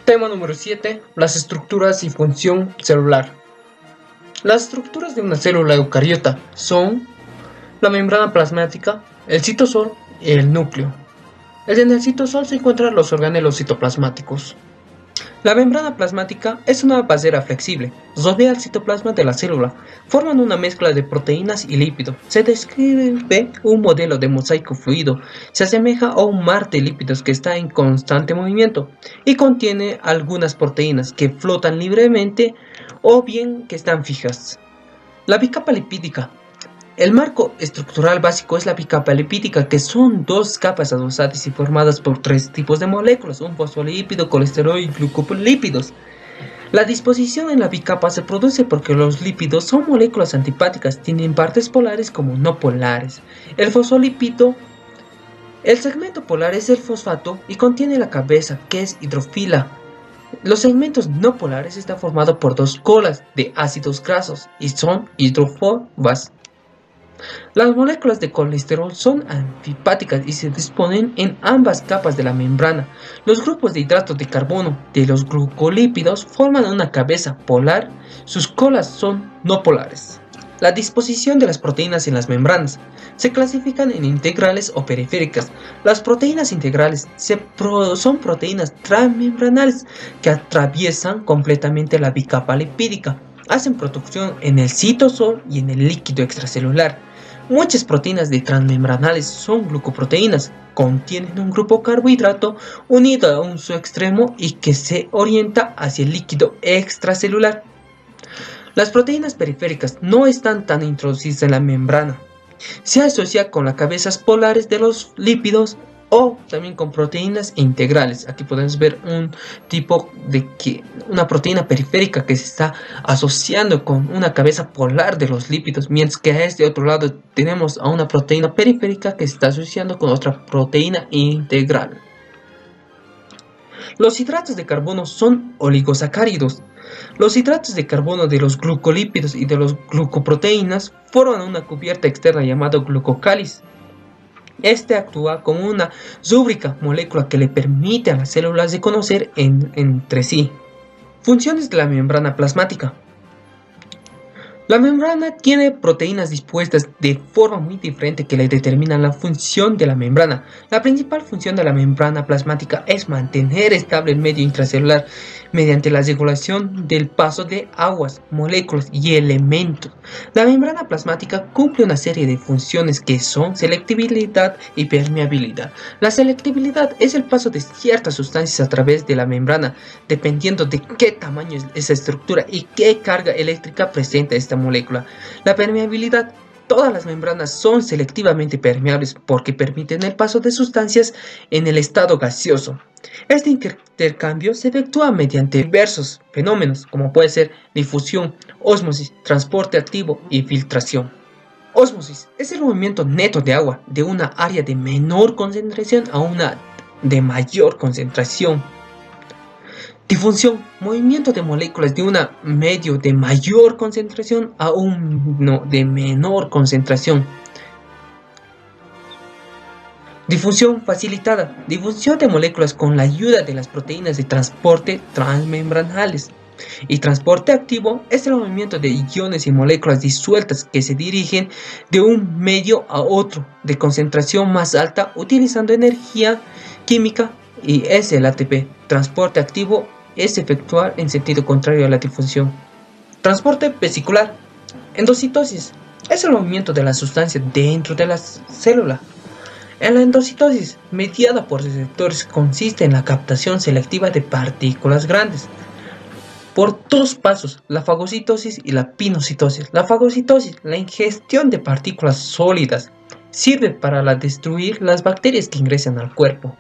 Tema número 7. Las estructuras y función celular. Las estructuras de una célula eucariota son la membrana plasmática, el citosol y el núcleo. En el citosol se encuentran los organelos citoplasmáticos. La membrana plasmática es una vasera flexible, rodea el citoplasma de la célula, forman una mezcla de proteínas y lípidos. Se describe un modelo de mosaico fluido, se asemeja a un mar de lípidos que está en constante movimiento y contiene algunas proteínas que flotan libremente o bien que están fijas. La bicapa lipídica. El marco estructural básico es la bicapa lipídica, que son dos capas adosadas y formadas por tres tipos de moléculas, un fosfolípido, colesterol y glucolípidos. La disposición en la bicapa se produce porque los lípidos son moléculas antipáticas, tienen partes polares como no polares. El fosfolípido, el segmento polar es el fosfato y contiene la cabeza, que es hidrofila. Los segmentos no polares están formados por dos colas de ácidos grasos y son hidrófobas. Las moléculas de colesterol son antipáticas y se disponen en ambas capas de la membrana. Los grupos de hidratos de carbono de los glucolípidos forman una cabeza polar, sus colas son no polares. La disposición de las proteínas en las membranas. Se clasifican en integrales o periféricas. Las proteínas integrales son proteínas transmembranales que atraviesan completamente la bicapa lipídica. Hacen producción en el citosol y en el líquido extracelular. Muchas proteínas de transmembranales son glucoproteínas, contienen un grupo carbohidrato unido a un su extremo y que se orienta hacia el líquido extracelular. Las proteínas periféricas no están tan introducidas en la membrana. Se asocia con las cabezas polares de los lípidos o también con proteínas integrales. Aquí podemos ver un tipo de una proteína periférica que se está asociando con una cabeza polar de los lípidos, mientras que a este otro lado tenemos a una proteína periférica que se está asociando con otra proteína integral. Los hidratos de carbono son oligosacáridos. Los hidratos de carbono de los glucolípidos y de los glucoproteínas forman una cubierta externa llamada glucocáliz. Este actúa como una rúbrica molécula que le permite a las células de conocer entre sí. Funciones de la membrana plasmática. La membrana tiene proteínas dispuestas de forma muy diferente que le determinan la función de la membrana. La principal función de la membrana plasmática es mantener estable el medio intracelular mediante la regulación del paso de aguas, moléculas y elementos. La membrana plasmática cumple una serie de funciones que son selectividad y permeabilidad. La selectividad es el paso de ciertas sustancias a través de la membrana, dependiendo de qué tamaño es esa estructura y qué carga eléctrica presenta esta molécula. La permeabilidad. Todas las membranas son selectivamente permeables porque permiten el paso de sustancias en el estado gaseoso. Este intercambio se efectúa mediante diversos fenómenos, como puede ser difusión, ósmosis, transporte activo y filtración. Ósmosis es el movimiento neto de agua de una área de menor concentración a una de mayor concentración. Difusión, movimiento de moléculas de un medio de mayor concentración a uno de menor concentración. Difusión facilitada, difusión de moléculas con la ayuda de las proteínas de transporte transmembranales. Y transporte activo es el movimiento de iones y moléculas disueltas que se dirigen de un medio a otro de concentración más alta utilizando energía química y es el ATP. Transporte activo es efectuar en sentido contrario a la difusión. Transporte vesicular. Endocitosis es el movimiento de la sustancia dentro de la célula. En la endocitosis, mediada por receptores, consiste en la captación selectiva de partículas grandes por dos pasos, la fagocitosis y la pinocitosis. La fagocitosis, la ingestión de partículas sólidas, sirve para destruir las bacterias que ingresan al cuerpo.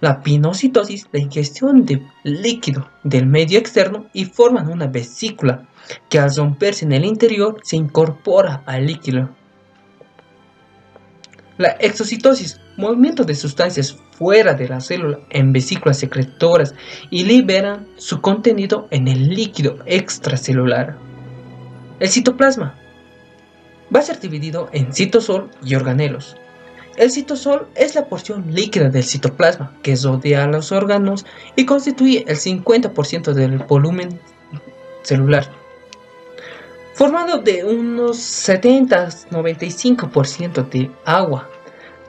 La pinocitosis, la ingestión de líquido del medio externo y forman una vesícula que al romperse en el interior se incorpora al líquido. La exocitosis, movimiento de sustancias fuera de la célula en vesículas secretoras y liberan su contenido en el líquido extracelular. El citoplasma va a ser dividido en citosol y organelos. El citosol es la porción líquida del citoplasma que rodea a los órganos y constituye el 50% del volumen celular, formado de unos 70-95% de agua.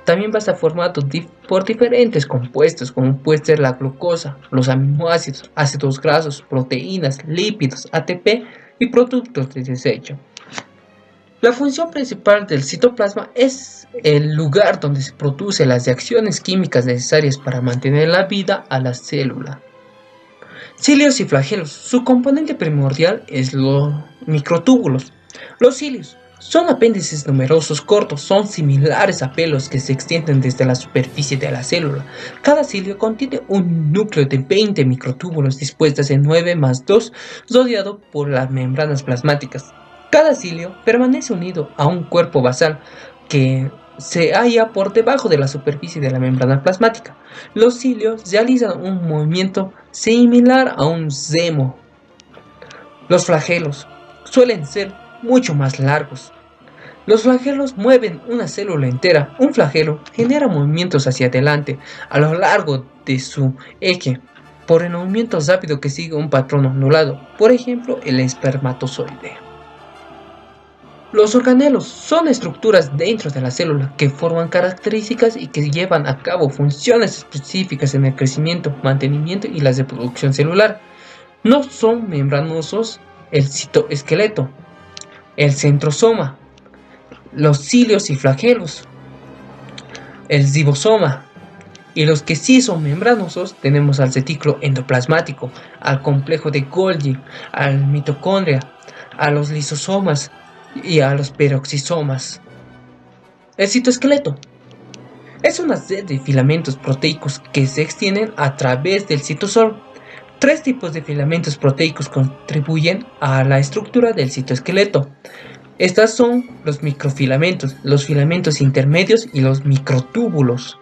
También va a estar formado por diferentes compuestos, como puede ser la glucosa, los aminoácidos, ácidos grasos, proteínas, lípidos, ATP y productos de desecho. La función principal del citoplasma es el lugar donde se producen las reacciones químicas necesarias para mantener la vida a la célula. Cilios y flagelos. Su componente primordial es los microtúbulos. Los cilios son apéndices numerosos cortos, son similares a pelos que se extienden desde la superficie de la célula. Cada cilio contiene un núcleo de 20 microtúbulos dispuestos en 9 más 2, rodeado por las membranas plasmáticas. Cada cilio permanece unido a un cuerpo basal que se halla por debajo de la superficie de la membrana plasmática. Los cilios realizan un movimiento similar a un remo. Los flagelos suelen ser mucho más largos. Los flagelos mueven una célula entera. Un flagelo genera movimientos hacia adelante a lo largo de su eje por el movimiento rápido que sigue un patrón ondulado, por ejemplo el espermatozoide. Los organelos son estructuras dentro de la célula que forman características y que llevan a cabo funciones específicas en el crecimiento, mantenimiento y la reproducción celular. No son membranosos el citoesqueleto, el centrosoma, los cilios y flagelos, el ribosoma, y los que sí son membranosos tenemos al retículo endoplasmático, al complejo de Golgi, al mitocondria, a los lisosomas y a los peroxisomas. El citoesqueleto es una red de filamentos proteicos que se extienden a través del citosol. 3 tipos de filamentos proteicos contribuyen a la estructura del citoesqueleto. Estas son los microfilamentos, los filamentos intermedios y los microtúbulos.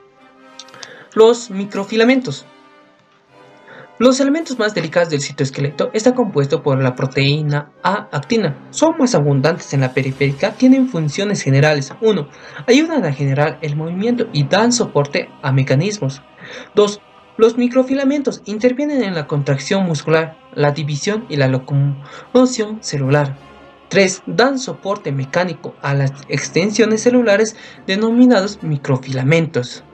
Los microfilamentos. Los elementos más delicados del citoesqueleto están compuestos por la proteína A-actina. Son más abundantes en la periférica, tienen funciones generales. 1. Ayudan a generar el movimiento y dan soporte a mecanismos. 2. Los microfilamentos intervienen en la contracción muscular, la división y la locomoción celular. 3. Dan soporte mecánico a las extensiones celulares denominados microfilamentos.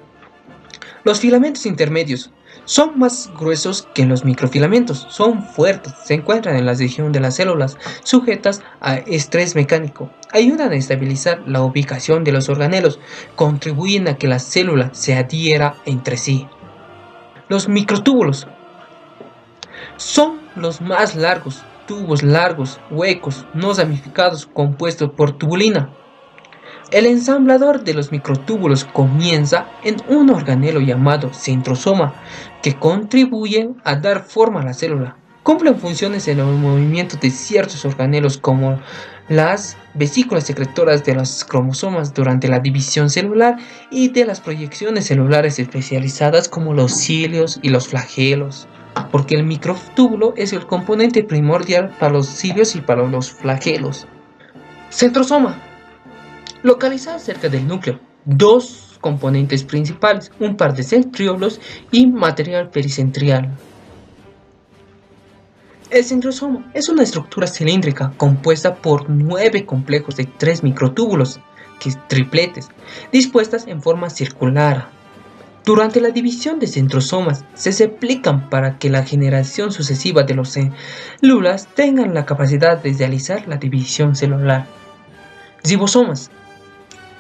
Los filamentos intermedios son más gruesos que los microfilamentos, son fuertes, se encuentran en la región de las células sujetas a estrés mecánico, ayudan a estabilizar la ubicación de los organelos, contribuyen a que la célula se adhiera entre sí. Los microtúbulos son los más largos, tubos largos, huecos, no ramificados, compuestos por tubulina. El ensamblador de los microtúbulos comienza en un organelo llamado centrosoma, que contribuyen a dar forma a la célula. Cumplen funciones en el movimiento de ciertos organelos como las vesículas secretoras de los cromosomas durante la división celular y de las proyecciones celulares especializadas como los cilios y los flagelos, porque el microtúbulo es el componente primordial para los cilios y para los flagelos. Centrosoma. Localizada cerca del núcleo, 2 componentes principales, un par de centriolos y material pericentrial. El centrosoma es una estructura cilíndrica compuesta por 9 complejos de 3 microtúbulos, que es tripletes, dispuestas en forma circular. Durante la división de centrosomas se replican para que la generación sucesiva de las células tengan la capacidad de realizar la división celular. Ribosomas.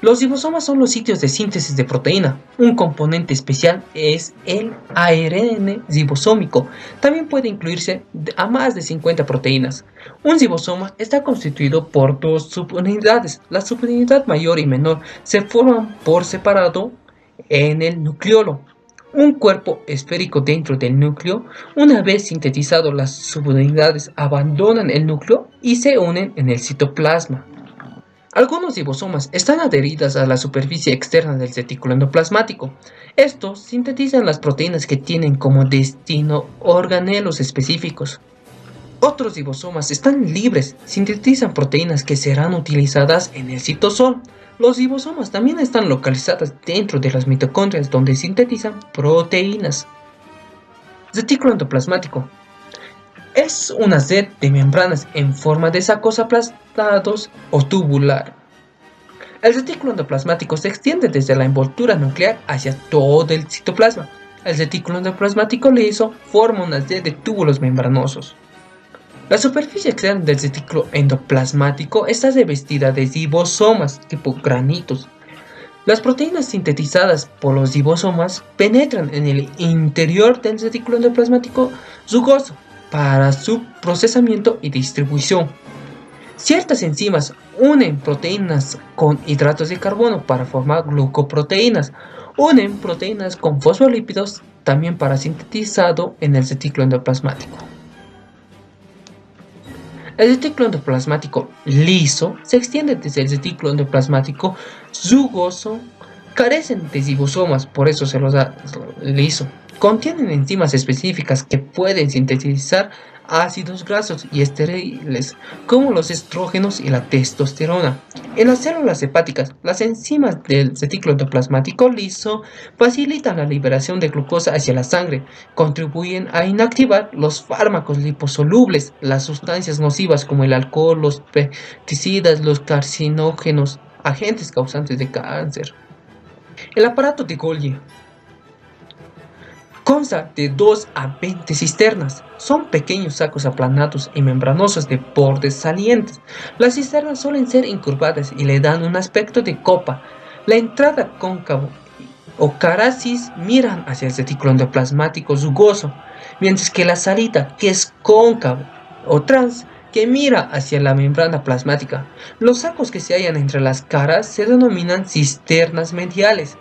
Los ribosomas son los sitios de síntesis de proteína. Un componente especial es el ARN ribosómico. También puede incluirse a más de 50 proteínas. Un ribosoma está constituido por 2 subunidades. La subunidad mayor y menor se forman por separado en el nucleolo. Un cuerpo esférico dentro del núcleo. Una vez sintetizado, las subunidades abandonan el núcleo y se unen en el citoplasma. Algunos ribosomas están adheridos a la superficie externa del retículo endoplasmático. Estos sintetizan las proteínas que tienen como destino organelos específicos. Otros ribosomas están libres, sintetizan proteínas que serán utilizadas en el citosol Los ribosomas también están localizados dentro de las mitocondrias donde sintetizan proteínas. Retículo endoplasmático. Es una red de membranas en forma de sacos aplastados o tubular. El retículo endoplasmático se extiende desde la envoltura nuclear hacia todo el citoplasma. El retículo endoplasmático liso forma una red de túbulos membranosos. La superficie externa del retículo endoplasmático está revestida de ribosomas tipo granitos. Las proteínas sintetizadas por los ribosomas penetran en el interior del retículo endoplasmático rugoso para su procesamiento y distribución. Ciertas enzimas unen proteínas con hidratos de carbono para formar glucoproteínas. Unen proteínas con fosfolípidos también para sintetizado en el retículo endoplasmático. El retículo endoplasmático liso se extiende desde el retículo endoplasmático rugoso. Carecen de ribosomas, por eso se los da liso. Contienen enzimas específicas que pueden sintetizar ácidos grasos y estériles, como los estrógenos y la testosterona. En las células hepáticas, las enzimas del retículo endoplasmático liso facilitan la liberación de glucosa hacia la sangre, contribuyen a inactivar los fármacos liposolubles, las sustancias nocivas como el alcohol, los pesticidas, los carcinógenos, agentes causantes de cáncer. El aparato de Golgi consta de 2 a 20 cisternas. Son pequeños sacos aplanados y membranosos de bordes salientes. Las cisternas suelen ser incurvadas y le dan un aspecto de copa. La entrada cóncavo o caracis miran hacia el retículo endoplasmático rugoso, mientras que la salida, que es cóncavo o trans, que mira hacia la membrana plasmática. Los sacos que se hallan entre las caras se denominan cisternas mediales.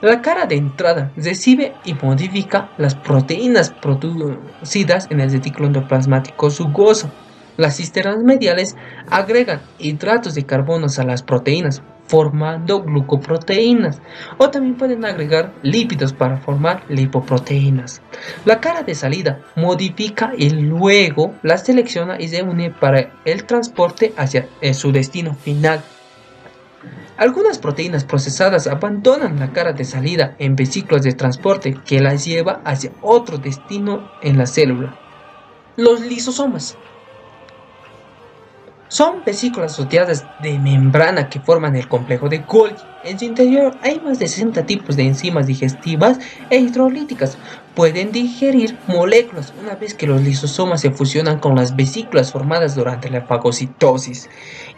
La cara de entrada recibe y modifica las proteínas producidas en el retículo endoplasmático rugoso. Las cisternas mediales agregan hidratos de carbono a las proteínas, formando glucoproteínas, o también pueden agregar lípidos para formar lipoproteínas. La cara de salida modifica y luego la selecciona y se une para el transporte hacia su destino final. Algunas proteínas procesadas abandonan la cara de salida en vesículas de transporte que las lleva hacia otro destino en la célula. Los lisosomas son vesículas rodeadas de membrana que forman el complejo de Golgi. En su interior hay más de 60 tipos de enzimas digestivas e hidrolíticas. Pueden digerir moléculas una vez que los lisosomas se fusionan con las vesículas formadas durante la fagocitosis.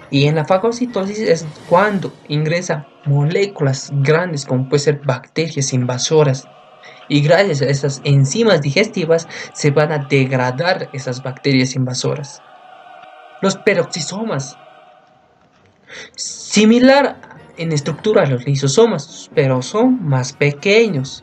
Y en la fagocitosis es cuando ingresan moléculas grandes como pueden ser bacterias invasoras. Y gracias a esas enzimas digestivas se van a degradar esas bacterias invasoras. Los peroxisomas, similar en estructura a los lisosomas, pero son más pequeños.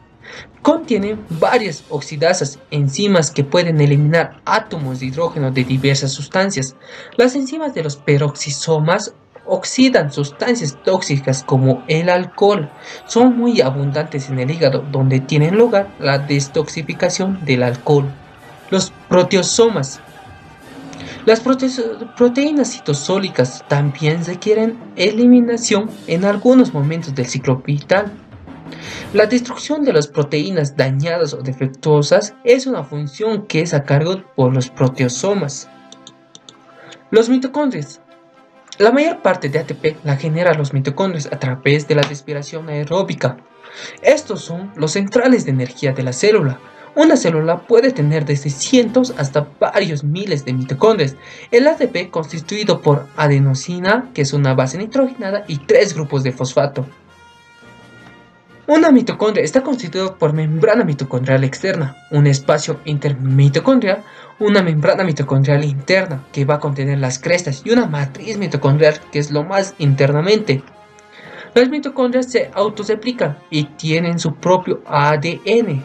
Contienen varias oxidasas, enzimas que pueden eliminar átomos de hidrógeno de diversas sustancias. Las enzimas de los peroxisomas oxidan sustancias tóxicas como el alcohol. Son muy abundantes en el hígado, donde tiene lugar la detoxificación del alcohol. Los proteosomas. Las proteínas citosólicas también requieren eliminación en algunos momentos del ciclo vital. La destrucción de las proteínas dañadas o defectuosas es una función que es a cargo por los proteosomas. Los mitocondrias. La mayor parte de ATP la generan los mitocondrias a través de la respiración aeróbica. Estos son los centrales de energía de la célula. Una célula puede tener desde cientos hasta varios miles de mitocondrias. El ATP constituido por adenosina, que es una base nitrogenada, y 3 grupos de fosfato. Una mitocondria está constituida por membrana mitocondrial externa, un espacio intermitocondrial, una membrana mitocondrial interna que va a contener las crestas y una matriz mitocondrial que es lo más internamente. Las mitocondrias se autorreplican y tienen su propio ADN.